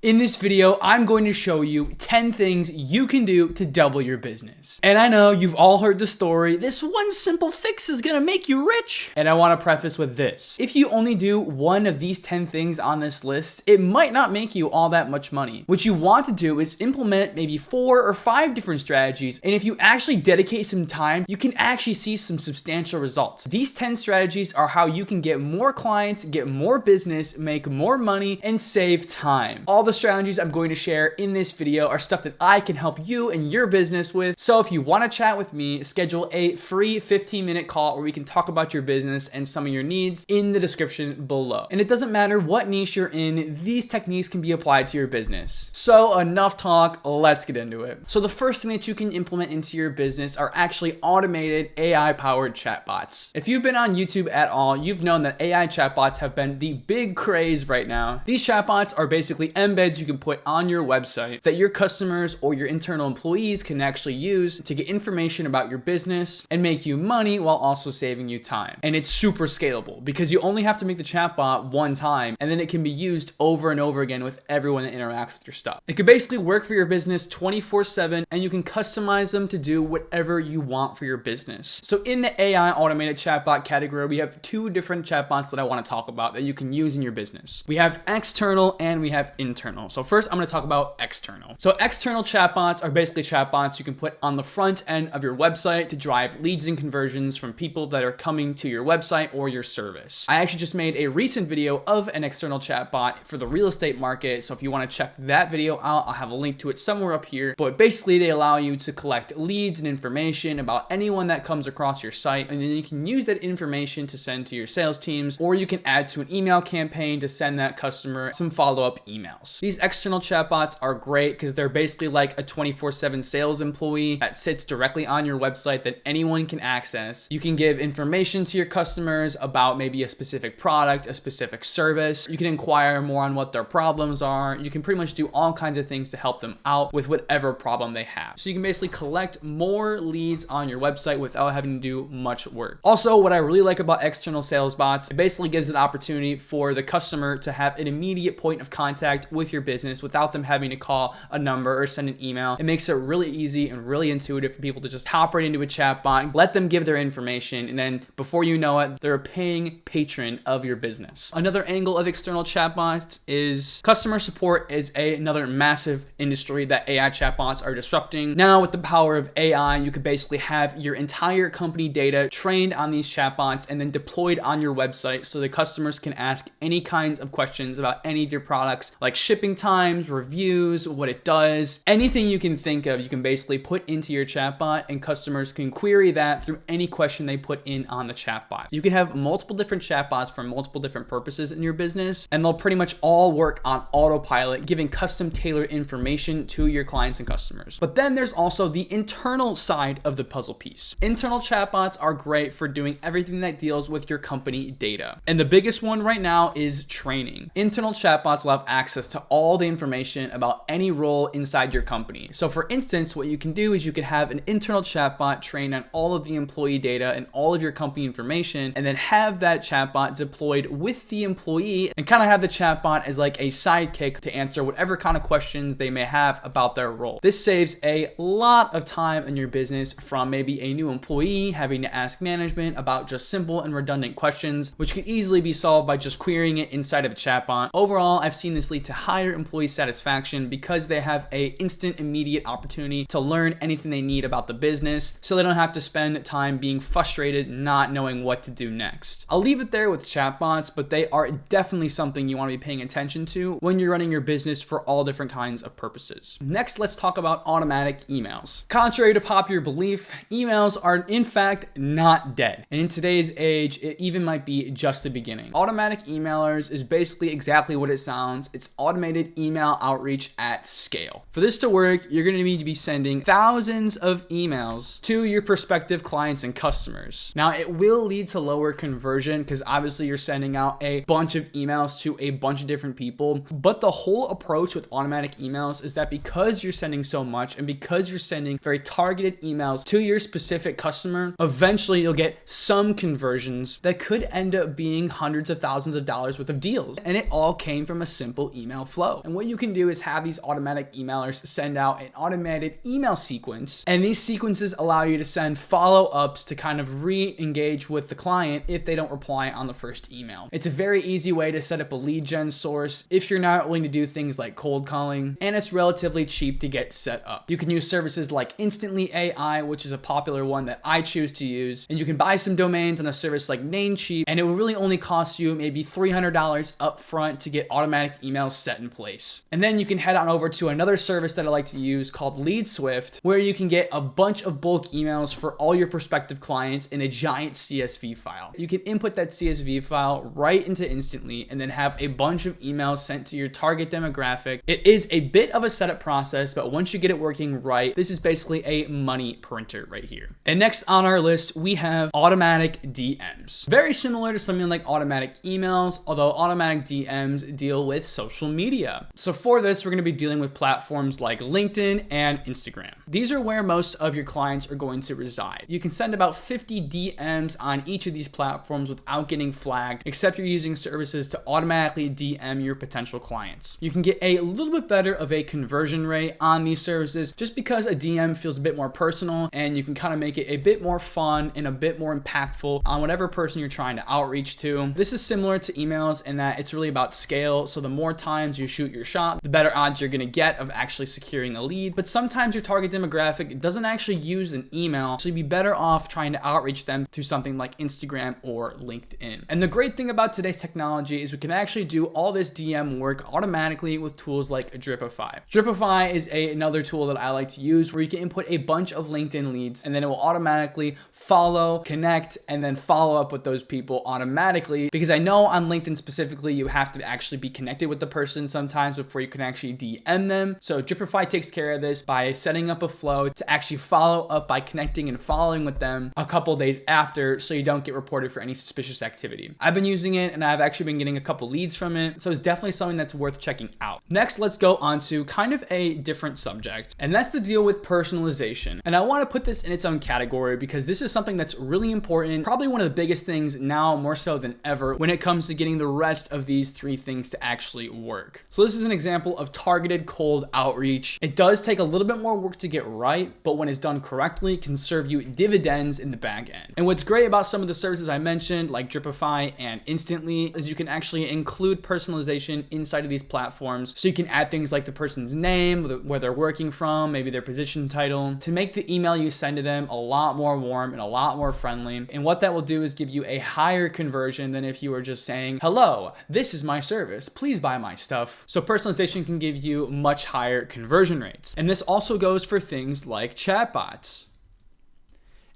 In this video, I'm going to show you 10 things you can do to double your business. And I know you've all heard the story, this one simple fix is gonna make you rich. And I wanna preface with this. If you only do one of these 10 things on this list, it might not make you all that much money. What you want to do is implement maybe 4 or 5 different strategies. And if you actually dedicate some time, you can actually see some substantial results. These 10 strategies are how you can get more clients, get more business, make more money, and save time. All the strategies I'm going to share in this video are stuff that I can help you and your business with. So if you want to chat with me, schedule a free 15-minute call where we can talk about your business and some of your needs in the description below. And it doesn't matter what niche you're in, these techniques can be applied to your business. So enough talk, let's get into it. So the first thing that you can implement into your business are actually automated AI-powered chatbots. If you've been on YouTube at all, you've known that AI chatbots have been the big craze right now. These chatbots are basically embeds you can put on your website that your customers or your internal employees can actually use to get information about your business and make you money while also saving you time. And it's super scalable because you only have to make the chatbot one time and then it can be used over and over again with everyone that interacts with your stuff. It can basically work for your business 24/7 and you can customize them to do whatever you want for your business. So in the AI automated chatbot category, we have 2 different chatbots that I want to talk about that you can use in your business. We have external and we have internal. So first, I'm going to talk about external. So external chatbots are basically chatbots you can put on the front end of your website to drive leads and conversions from people that are coming to your website or your service. I actually just made a recent video of an external chatbot for the real estate market. So if you want to check that video out, I'll have a link to it somewhere up here. But basically, they allow you to collect leads and information about anyone that comes across your site. And then you can use that information to send to your sales teams, or you can add to an email campaign to send that customer some follow-up emails. These external chatbots are great because they're basically like a 24/7 sales employee that sits directly on your website that anyone can access. You can give information to your customers about maybe a specific product, a specific service. You can inquire more on what their problems are. You can pretty much do all kinds of things to help them out with whatever problem they have. So you can basically collect more leads on your website without having to do much work. Also, what I really like about external sales bots, it basically gives an opportunity for the customer to have an immediate point of contact with your business without them having to call a number or send an email. It makes it really easy and really intuitive for people to just hop right into a chat bot, let them give their information, and then before you know it, they're a paying patron of your business. Another angle of external chatbots is customer support is another massive industry that AI chatbots are disrupting. Now with the power of AI, you could basically have your entire company data trained on these chatbots and then deployed on your website so the customers can ask any kinds of questions about any of your products, like shipping times, reviews, what it does, anything you can think of, you can basically put into your chatbot and customers can query that through any question they put in on the chatbot. You can have multiple different chatbots for multiple different purposes in your business, and they'll pretty much all work on autopilot, giving custom tailored information to your clients and customers. But then there's also the internal side of the puzzle piece. Internal chatbots are great for doing everything that deals with your company data. And the biggest one right now is training. Internal chatbots will have access to all the information about any role inside your company. So for instance, what you can do is you can have an internal chatbot trained on all of the employee data and all of your company information, and then have that chatbot deployed with the employee and kind of have the chatbot as like a sidekick to answer whatever kind of questions they may have about their role. This saves a lot of time in your business from maybe a new employee having to ask management about just simple and redundant questions, which can easily be solved by just querying it inside of a chatbot. Overall, I've seen this lead to higher employee satisfaction because they have a instant, immediate opportunity to learn anything they need about the business, so they don't have to spend time being frustrated not knowing what to do next. I'll leave it there with chatbots, but they are definitely something you want to be paying attention to when you're running your business for all different kinds of purposes. Next, let's talk about automatic emails. Contrary to popular belief, emails are in fact not dead. And in today's age, it even might be just the beginning. Automatic emailers is basically exactly what it sounds. It's automated email outreach at scale. For this to work, you're going to need to be sending thousands of emails to your prospective clients and customers. Now, it will lead to lower conversion because obviously you're sending out a bunch of emails to a bunch of different people. But the whole approach with automatic emails is that because you're sending so much and because you're sending very targeted emails to your specific customer, eventually you'll get some conversions that could end up being hundreds of thousands of dollars worth of deals. And it all came from a simple email flow. And what you can do is have these automatic emailers send out an automated email sequence, and these sequences allow you to send follow-ups to kind of re-engage with the client if they don't reply on the first email. It's a very easy way to set up a lead gen source if you're not willing to do things like cold calling, and it's relatively cheap to get set up. You can use services like Instantly AI, which is a popular one that I choose to use, and you can buy some domains on a service like Namecheap, and it will really only cost you maybe $300 up front to get automatic emails set in place. And then you can head on over to another service that I like to use called LeadSwift, where you can get a bunch of bulk emails for all your prospective clients in a giant CSV file. You can input that CSV file right into Instantly and then have a bunch of emails sent to your target demographic. It is a bit of a setup process, but once you get it working right, this is basically a money printer right here. And next on our list, we have automatic DMs. Very similar to something like automatic emails, although automatic DMs deal with social media. So for this, we're going to be dealing with platforms like LinkedIn and Instagram. These are where most of your clients are going to reside. You can send about 50 DMs on each of these platforms without getting flagged, except you're using services to automatically DM your potential clients. You can get a little bit better of a conversion rate on these services just because a DM feels a bit more personal, and you can kind of make it a bit more fun and a bit more impactful on whatever person you're trying to outreach to. This is similar to emails in that it's really about scale. So the more times you shoot your shot, the better odds you're going to get of actually securing a lead. But sometimes your target demographic doesn't actually use an email, so you'd be better off trying to outreach them through something like Instagram or LinkedIn. And the great thing about today's technology is we can actually do all this DM work automatically with tools like Dripify. Dripify is another tool that I like to use where you can input a bunch of LinkedIn leads, and then it will automatically follow, connect, and then follow up with those people automatically. Because I know on LinkedIn specifically, you have to actually be connected with the person sometimes before you can actually DM them. So Dripify takes care of this by setting up a flow to actually follow up by connecting and following with them a couple days after, so you don't get reported for any suspicious activity. I've been using it and I've actually been getting a couple leads from it, so it's definitely something that's worth checking out. Next, let's go on to kind of a different subject, and that's the deal with personalization. And I want to put this in its own category because this is something that's really important, probably one of the biggest things now more so than ever when it comes to getting the rest of these three things to actually work. So this is an example of targeted cold outreach. It does take a little bit more work to get right, but when it's done correctly, can serve you dividends in the back end. And what's great about some of the services I mentioned, like Dripify and Instantly, is you can actually include personalization inside of these platforms. So you can add things like the person's name, where they're working from, maybe their position title, to make the email you send to them a lot more warm and a lot more friendly. And what that will do is give you a higher conversion than if you were just saying, "Hello, this is my service, please buy my stuff." So personalization can give you much higher conversion rates. And this also goes for things like chatbots.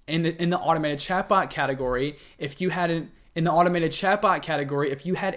In the automated chatbot category, if you had a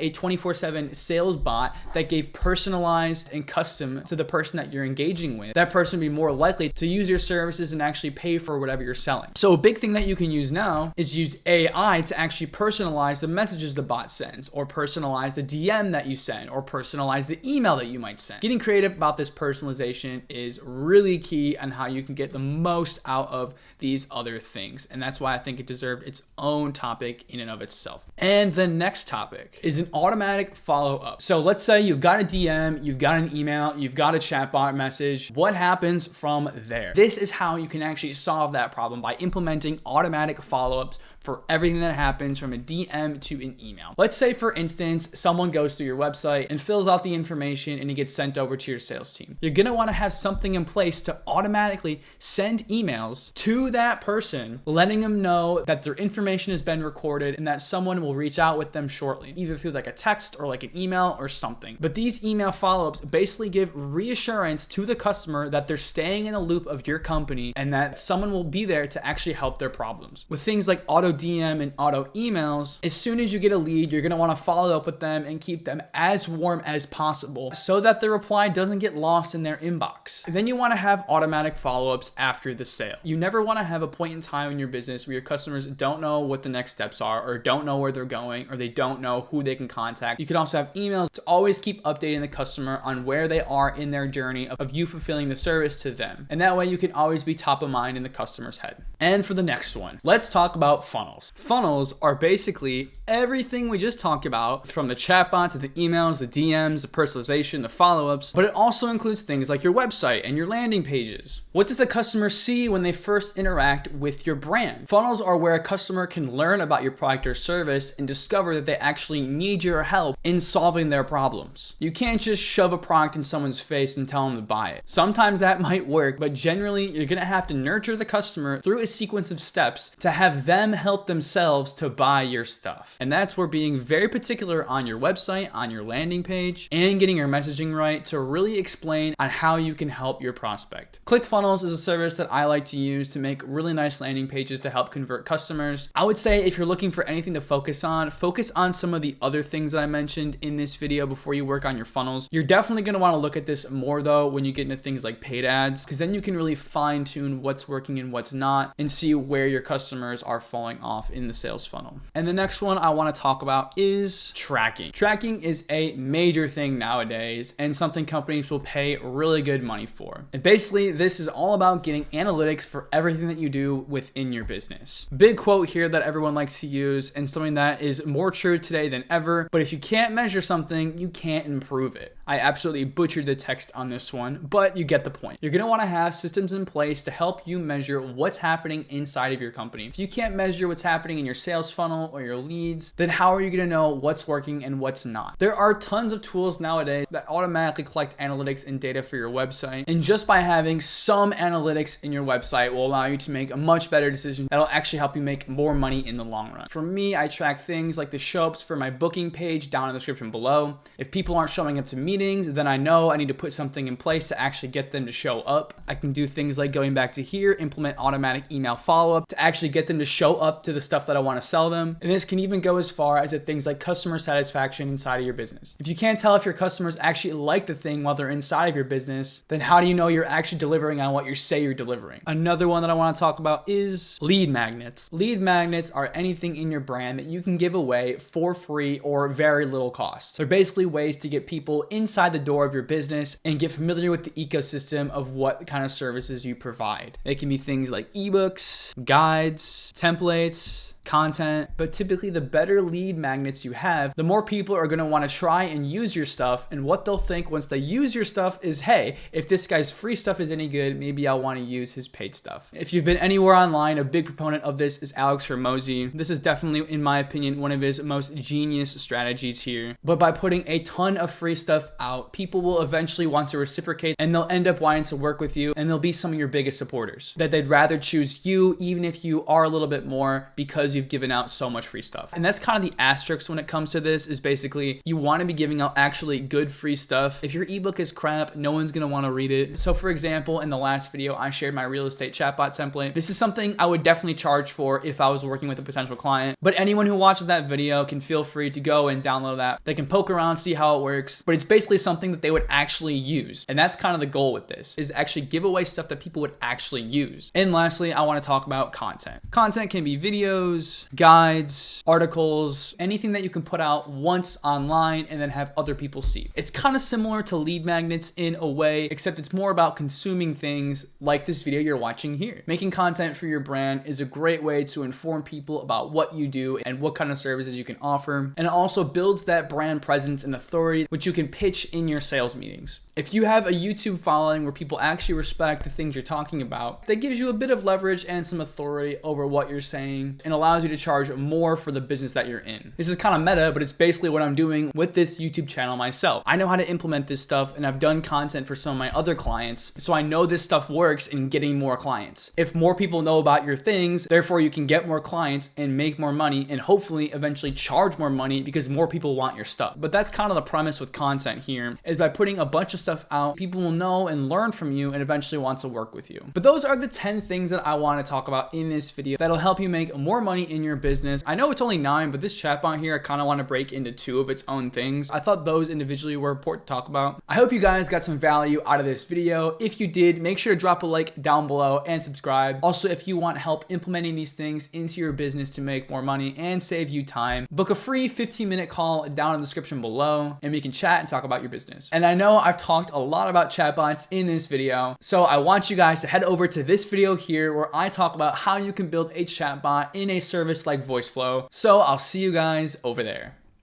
24/7 sales bot that gave personalized and custom to the person that you're engaging with, that person would be more likely to use your services and actually pay for whatever you're selling. So a big thing that you can use now is use AI to actually personalize the messages the bot sends, or personalize the DM that you send, or personalize the email that you might send. Getting creative about this personalization is really key on how you can get the most out of these other things. And that's why I think it deserved its own topic in and of itself. And the next topic is an automatic follow-up. So let's say you've got a DM, you've got an email, you've got a chatbot message. What happens from there? This is how you can actually solve that problem, by implementing automatic follow-ups for everything that happens from a DM to an email. Let's say, for instance, someone goes through your website and fills out the information and it gets sent over to your sales team. You're gonna wanna have something in place to automatically send emails to that person, letting them know that their information has been recorded and that someone will reach out with them shortly, either through like a text or like an email or something. But these email follow-ups basically give reassurance to the customer that they're staying in the loop of your company and that someone will be there to actually help their problems. With things like auto DM and auto emails, as soon as you get a lead, you're going to want to follow up with them and keep them as warm as possible so that the reply doesn't get lost in their inbox. And then you want to have automatic follow-ups after the sale. You never want to have a point in time in your business where your customers don't know what the next steps are, or don't know where they're going, or they don't know who they can contact. You can also have emails to always keep updating the customer on where they are in their journey of you fulfilling the service to them. And that way you can always be top of mind in the customer's head. And for the next one, let's talk about funnels. funnels. Funnels are basically everything we just talked about, from the chatbot to the emails, the DMs, the personalization, the follow-ups, but it also includes things like your website and your landing pages. What does a customer see when they first interact with your brand? Funnels are where a customer can learn about your product or service and discover that they actually need your help in solving their problems. You can't just shove a product in someone's face and tell them to buy it. Sometimes that might work, but generally you're gonna have to nurture the customer through a sequence of steps to have them help themselves to buy your stuff. And that's where being very particular on your website, on your landing page, and getting your messaging right to really explain on how you can help your prospect. ClickFunnels is a service that I like to use to make really nice landing pages to help convert customers. I would say if you're looking for anything to focus on some of the other things that I mentioned in this video before you work on your funnels. You're definitely going to want to look at this more though when you get into things like paid ads, because then you can really fine tune what's working and what's not and see where your customers are falling off in the sales funnel. And the next one I want to talk about is tracking. Tracking is a major thing nowadays and something companies will pay really good money for. And basically this is all about getting analytics for everything that you do within your business. Big quote here that everyone likes to use and something that is more true today than ever, but if you can't measure something, you can't improve it. I absolutely butchered the text on this one, but you get the point. You're gonna wanna have systems in place to help you measure what's happening inside of your company. If you can't measure what's happening in your sales funnel or your leads, then how are you gonna know what's working and what's not? There are tons of tools nowadays that automatically collect analytics and data for your website, and just by having some analytics in your website will allow you to make a much better decision that'll actually help you make more money in the long run. For me, I track things like the show-ups for my booking page down in the description below. If people aren't showing up to meetings, then I know I need to put something in place to actually get them to show up. I can do things like going back to here, implement automatic email follow-up to actually get them to show up to the stuff that I want to sell them. And this can even go as far as things like customer satisfaction inside of your business. If you can't tell if your customers actually like the thing while they're inside of your business, then how do you know you're actually delivering on what you say you're delivering? Another one that I want to talk about is lead magnets. Lead magnets are anything in your brand that you can give away for free or very little cost. They're basically ways to get people inside the door of your business and get familiar with the ecosystem of what kind of services you provide. They can be things like ebooks, guides, templates, content, but typically the better lead magnets you have, the more people are going to want to try and use your stuff, and what they'll think once they use your stuff is, hey, if this guy's free stuff is any good, maybe I'll want to use his paid stuff. If you've been anywhere online, a big proponent of this is Alex Hormozi. This is definitely, in my opinion, one of his most genius strategies here. But by putting a ton of free stuff out, people will eventually want to reciprocate and they'll end up wanting to work with you, and they'll be some of your biggest supporters. That they'd rather choose you even if you are a little bit more, because you've given out so much free stuff. And that's kind of the asterisk when it comes to this, is basically you want to be giving out actually good free stuff. If your ebook is crap, no one's going to want to read it. So for example, in the last video, I shared my real estate chatbot template. This is something I would definitely charge for if I was working with a potential client, but anyone who watches that video can feel free to go and download that. They can poke around, see how it works, but it's basically something that they would actually use. And that's kind of the goal with this, is actually give away stuff that people would actually use. And lastly, I want to talk about content. Content can be videos, guides, articles, anything that you can put out once online and then have other people see. It's kind of similar to lead magnets in a way, except it's more about consuming things like this video you're watching here. Making content for your brand is a great way to inform people about what you do and what kind of services you can offer. And it also builds that brand presence and authority, which you can pitch in your sales meetings. If you have a YouTube following where people actually respect the things you're talking about, that gives you a bit of leverage and some authority over what you're saying and allows you to charge more for the business that you're in. This is kind of meta, but it's basically what I'm doing with this YouTube channel myself. I know how to implement this stuff, and I've done content for some of my other clients, so I know this stuff works in getting more clients. If more people know about your things, therefore you can get more clients and make more money and hopefully eventually charge more money because more people want your stuff. But that's kind of the premise with content here, is by putting a bunch of stuff out, people will know and learn from you and eventually want to work with you. But those are the 10 things that I want to talk about in this video that'll help you make more money in your business. I know it's only 9, but this chatbot here, I kind of want to break into 2 of its own things. I thought those individually were important to talk about. I hope you guys got some value out of this video. If you did, make sure to drop a like down below and subscribe. Also, if you want help implementing these things into your business to make more money and save you time, book a free 15-minute call down in the description below and we can chat and talk about your business. And I know I've talked a lot about chatbots in this video, so I want you guys to head over to this video here where I talk about how you can build a chatbot in a service like VoiceFlow. So I'll see you guys over there.